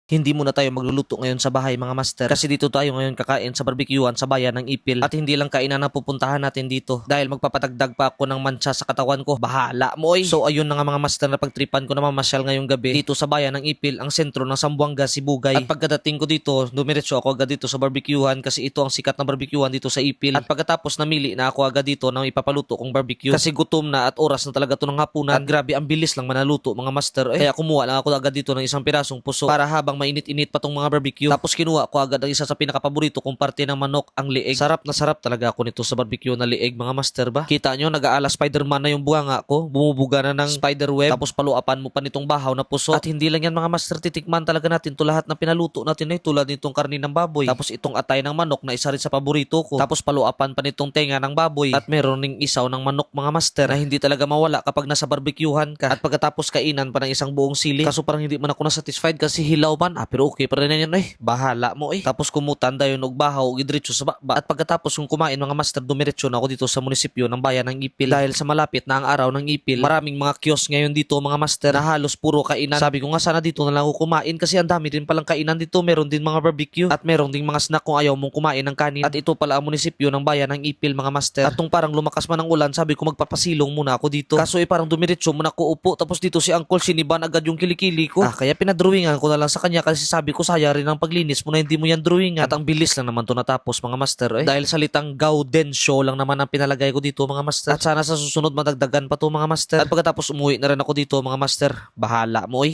Hindi muna tayo magluluto ngayon sa bahay mga master kasi dito tayo ngayon kakain sa barbecuean sa bayan ng Ipil at hindi lang kainan ang pupuntahan natin dito dahil magpapatagdag pa ako ng mancha sa katawan ko. Bahala mo oy. So ayun na nga mga master, na pagtripan ko na mamasyal ngayong gabi dito sa bayan ng Ipil, ang sentro ng Zamboanga, Sibugay. At pagkadating ko dito, dumiretso ako agad dito sa barbecuean kasi ito ang sikat na barbecuean dito sa Ipil. At pagkatapos namili na ako agad dito ng ipapaluto kong barbecue kasi gutom na at oras na talaga to ng hapunan. At grabe, ang bilis lang manaluto mga master. Kaya kumuha lang ako agad dito ng isang pirasong puso para habang mainit-init pa tong mga barbecue. Tapos kinuha ko agad ang isa sa pinakapaborito kong parte ng manok, ang lieg. Sarap na sarap talaga ako nito sa barbecue na lieg mga master ba. Kita nyo, nag-aala Spider-Man na yung bunganga ko. Bumubuga na ng spider web. Tapos paluapan mo pa nitong bahaw na puso. At hindi lang yan mga master, titikman talaga natin to lahat na pinaluto natin ay tulad nitong karni ng baboy. Tapos itong atay ng manok na isa rin sa paborito ko. Tapos paluapan pa nitong tenga ng baboy. At meron ning isaw ng manok mga master na hindi talaga mawala kapag nasa barbecuehan ka. At pagkatapos kainan pa ng isang buong sili. Kaso parang hindi man ako nasatisfied kasi hilaw man. Pero okay pa rin yan bahala mo Tapos kumutan dayon og bahaw og idritso sa baba. At pagkatapos kung kumain mga master, dumiretso na ako dito sa munisipyo ng bayan ng Ipil dahil sa malapit na ang araw ng Ipil. Maraming mga kiosk ngayon dito mga master na halos puro kainan. Sabi ko nga sana dito na lang ako kumain kasi ang dami din palang kainan dito. Meron din mga barbecue at meron din mga snack kung ayaw mong kumain ng kanin. At ito pala ang munisipyo ng bayan ng Ipil mga master. At nung parang lumakas man ang ulan, sabi ko magpapasilong muna ako dito. Kaso parang dumiretso muna ako upo, tapos dito si Uncle siniban agad yung kilikili ko. Kaya pinadrawingan ko na lang sa kanya kasi sabi ko saya rin ang paglinis mo na hindi mo yan drawingan. At ang bilis lang naman to natapos mga master dahil salitang Gaudencio lang naman ang pinalagay ko dito mga master. At sana sa susunod madagdagan pa to mga master. At pagkatapos umuwi na rin ako dito mga master. Bahala mo